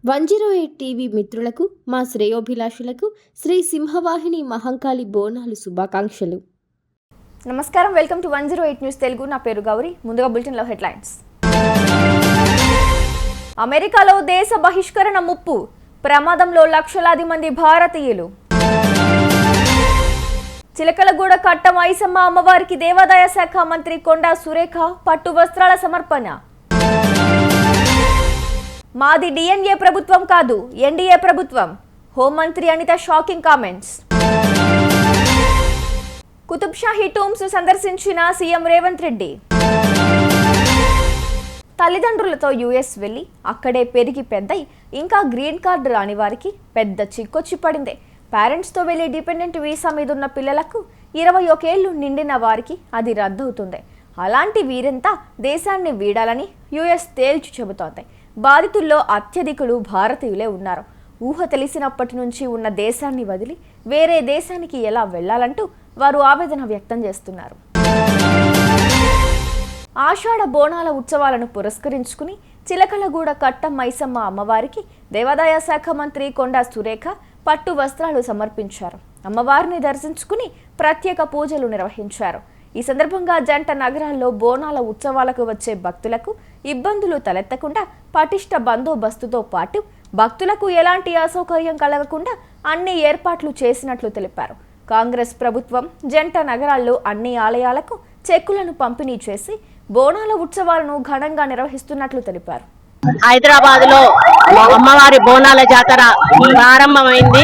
108 TV మిత్రులకు మా శ్రేయోభిలాషులకు శ్రీ సింహవాహిని మహంకాళి బోనాలు శుభాకాంక్షలు. నమస్కారం, వెల్కమ్ టు 108 న్యూస్ తెలుగు. నా పేరు గౌరీ. ముందుగా బులెటిన్లో హెడ్లైన్స్. అమెరికాలో దేశ బహిష్కరణ ముప్పు, ప్రమాదంలో లక్షలాది మంది భారతీయులు. చిలకలగూడ కట్ట మైసమ్మ అమ్మవారికి దేవాదాయ శాఖ మంత్రి కొండా సురేఖ పట్టు వస్త్రాల సమర్పణ. మాది డిఎన్ఏ ప్రభుత్వం కాదు, ఎన్డీఏ ప్రభుత్వం, హోంమంత్రి Anitha shocking comments. Qutub Shahi tombs సందర్శించిన సీఎం రేవంత్ రెడ్డి. తల్లిదండ్రులతో యుఎస్ వెళ్లి అక్కడే పెరిగి పెద్దయి ఇంకా గ్రీన్ కార్డు రాని వారికి పెద్ద చిక్కొచ్చి పడింది. పేరెంట్స్తో వెళ్లి డిపెండెంట్ వీసా మీద ఉన్న పిల్లలకు 21 ఏళ్లు నిండిన వారికి అది రద్దవుతుంది. అలాంటి వీరంతా దేశాన్ని వీడాలని యుఎస్ తేల్చి చెబుతోంది. బాధితుల్లో అత్యధికులు భారతీయులే ఉన్నారు. ఊహ తెలిసినప్పటి నుంచి ఉన్న దేశాన్ని వదిలి వేరే దేశానికి ఎలా వెళ్లాలంటూ వారు ఆవేదన వ్యక్తం చేస్తున్నారు. ఆషాఢ బోనాల ఉత్సవాలను పురస్కరించుకుని చిలకలగూడ కట్ట మైసమ్మ అమ్మవారికి దేవాదాయ శాఖ మంత్రి కొండా సురేఖ పట్టు వస్త్రాలు సమర్పించారు. అమ్మవారిని దర్శించుకుని ప్రత్యేక పూజలు నిర్వహించారు. ఈ సందర్భంగా జంట నగరాల్లో బోనాల ఉత్సవాలకు వచ్చే భక్తులకు ఇబ్బందులు తలెత్తకుండా పటిష్ట బందోబస్తుతో పాటు భక్తులకు ఎలాంటి అసౌకర్యం కలగకుండా అన్ని ఏర్పాట్లు చేసినట్లు తెలిపారు. కాంగ్రెస్ ప్రభుత్వం జంట నగరాల్లో అన్ని ఆలయాలకు చెక్కులను పంపిణీ చేసి బోనాల ఉత్సవాలను ఘనంగా నిర్వహిస్తున్నట్లు తెలిపారు. హైదరాబాద్ లో అమ్మవారి బోనాల జాతర ప్రారంభమైంది.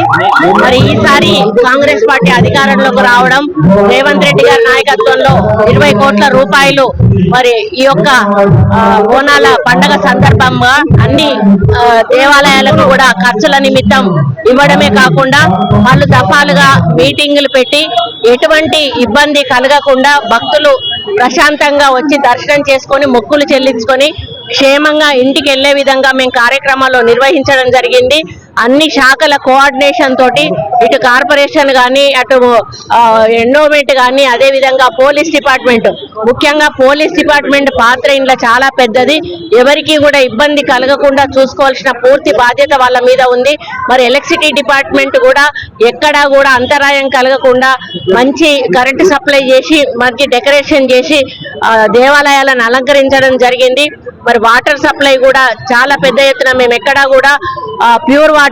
మరి ఈసారి కాంగ్రెస్ పార్టీ అధికారంలోకి రావడం, రేవంత్ రెడ్డి గారి నాయకత్వంలో 20 కోట్ల రూపాయలు మరి ఈ యొక్క బోనాల పండగ సందర్భంగా అన్ని దేవాలయాలకు కూడా ఖర్చుల నిమిత్తం ఇవ్వడమే కాకుండా వాళ్ళు దఫాలుగా మీటింగులు పెట్టి ఎటువంటి ఇబ్బంది కలగకుండా భక్తులు ప్రశాంతంగా వచ్చి దర్శనం చేసుకొని మొక్కులు చెల్లించుకొని క్షేమంగా ఇంటికి వెళ్లే విధంగా మేము కార్యక్రమాలు నిర్వహించడం జరిగింది. అన్ని శాఖల కోఆర్డినేషన్ తోటి ఇటు కార్పొరేషన్ కానీ అటు ఎండోమెంట్ కానీ అదే విధంగా పోలీస్ డిపార్ట్మెంట్, ముఖ్యంగా పోలీస్ డిపార్ట్మెంట్ పాత్ర ఇంట్లో చాలా పెద్దది. ఎవరికి కూడా ఇబ్బంది కలగకుండా చూసుకోవాల్సిన పూర్తి బాధ్యత వాళ్ళ మీద ఉంది. మరి ఎలక్ట్రిసిటీ డిపార్ట్మెంట్ కూడా ఎక్కడా కూడా అంతరాయం కలగకుండా మంచి కరెంటు సప్లై చేసి మంచి డెకరేషన్ చేసి దేవాలయాలను అలంకరించడం జరిగింది. మరి వాటర్ సప్లై కూడా చాలా పెద్ద ఎత్తున మేము ఎక్కడా కూడా ప్యూర్ వాటర్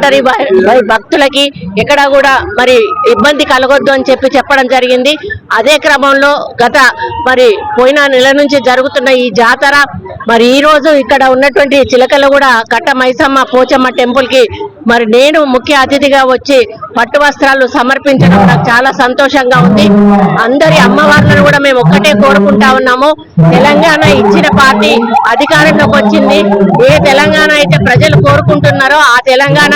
భక్తులకి ఎక్కడా కూడా మరి ఇబ్బంది కలగొద్దు అని చెప్పడం జరిగింది. అదే క్రమంలో మరి పోయిన నెల నుంచి జరుగుతున్న ఈ జాతర మరి ఈ రోజు ఇక్కడ ఉన్నటువంటి చిలకలగూడ కట్ట మైసమ్మ పోచమ్మ టెంపుల్ కి మరి నేను ముఖ్య అతిథిగా వచ్చి పట్టు వస్త్రాలు సమర్పించడం నాకు చాలా సంతోషంగా ఉంది. అందరి అమ్మవార్లను కూడా మేము ఒక్కటే కోరుకుంటా ఉన్నాము. తెలంగాణ ఇచ్చిన పార్టీ అధికారంలోకి వచ్చింది. ఏ తెలంగాణ అయితే ప్రజలు కోరుకుంటున్నారో ఆ తెలంగాణ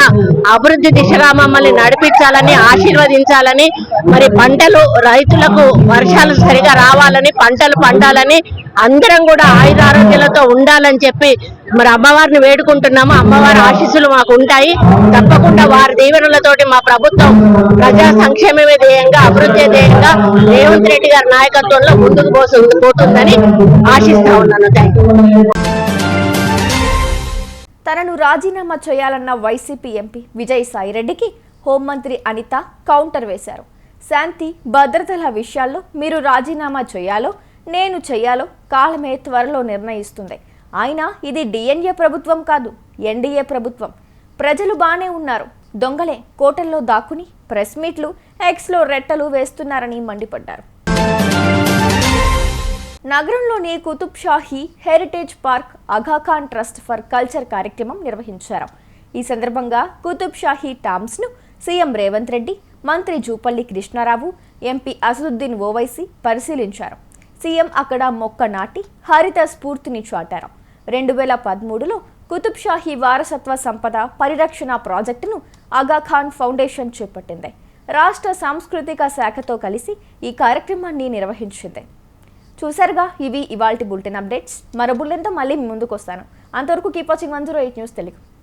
అభివృద్ధి దిశగా మమ్మల్ని నడిపించాలని, ఆశీర్వదించాలని, మరి పంటలు రైతులకు వర్షాలు సరిగా రావాలని, పంటలు పండాలని, అందరం కూడా ఆయురారోగ్యాలతో ఉండాలని చెప్పి మరి అమ్మవారిని వేడుకుంటున్నాము. అమ్మవారి ఆశీస్సులు మాకు ఉంటాయి. తప్పకుండా వారి దీవెనలతోటి మా ప్రభుత్వం ప్రజా సంక్షేమమే ధ్యేయంగా, అభివృద్ధి ధ్యేయంగా రేవంత్ రెడ్డి గారి నాయకత్వంలో ముందుకు పోతుందని ఆశిస్తా ఉన్నాను. తనను రాజీనామా చేయాలన్న వైసీపీ ఎంపీ విజయసాయిరెడ్డికి హోంమంత్రి అనిత కౌంటర్ వేశారు. శాంతి భద్రతల విషయాల్లో మీరు రాజీనామా చేయాలో నేను చెయ్యాలో కాలమే త్వరలో నిర్ణయిస్తుంది. అయినా ఇది డిఎన్ఏ ప్రభుత్వం కాదు, ఎన్డీఏ ప్రభుత్వం. ప్రజలు బానే ఉన్నారు, దొంగలే కోటల్లో దాక్కుని ప్రెస్ మీట్లు, ఎక్స్లో రెట్టలు వేస్తున్నారని మండిపడ్డారు. నగరంలోని Qutb Shahi heritage park Aga Khan trust for culture కార్యక్రమం నిర్వహించారు. ఈ సందర్భంగా కుతుబ్షాహీ టామ్స్ను సీఎం రేవంత్ రెడ్డి, మంత్రి జూపల్లి కృష్ణారావు, ఎంపీ అసదుద్దీన్ ఓవైసీ పరిశీలించారు. సీఎం అక్కడ మొక్క నాటి హరిత స్ఫూర్తిని చాటారు. 2013లో కుతుబ్షాహీ వారసత్వ సంపద పరిరక్షణ ప్రాజెక్టును ఆగాఖాన్ ఫౌండేషన్ చేపట్టింది. రాష్ట్ర సాంస్కృతిక శాఖతో కలిసి ఈ కార్యక్రమాన్ని నిర్వహించింది. చూసారుగా, ఇవి ఇవాల్టి బులెటిన్ అప్డేట్స్. మరో బులెటిన్తో మళ్ళీ ముందుకు వస్తాను. అంతవరకు కీప్ వాచింగ్ 108 న్యూస్ తెలుగు.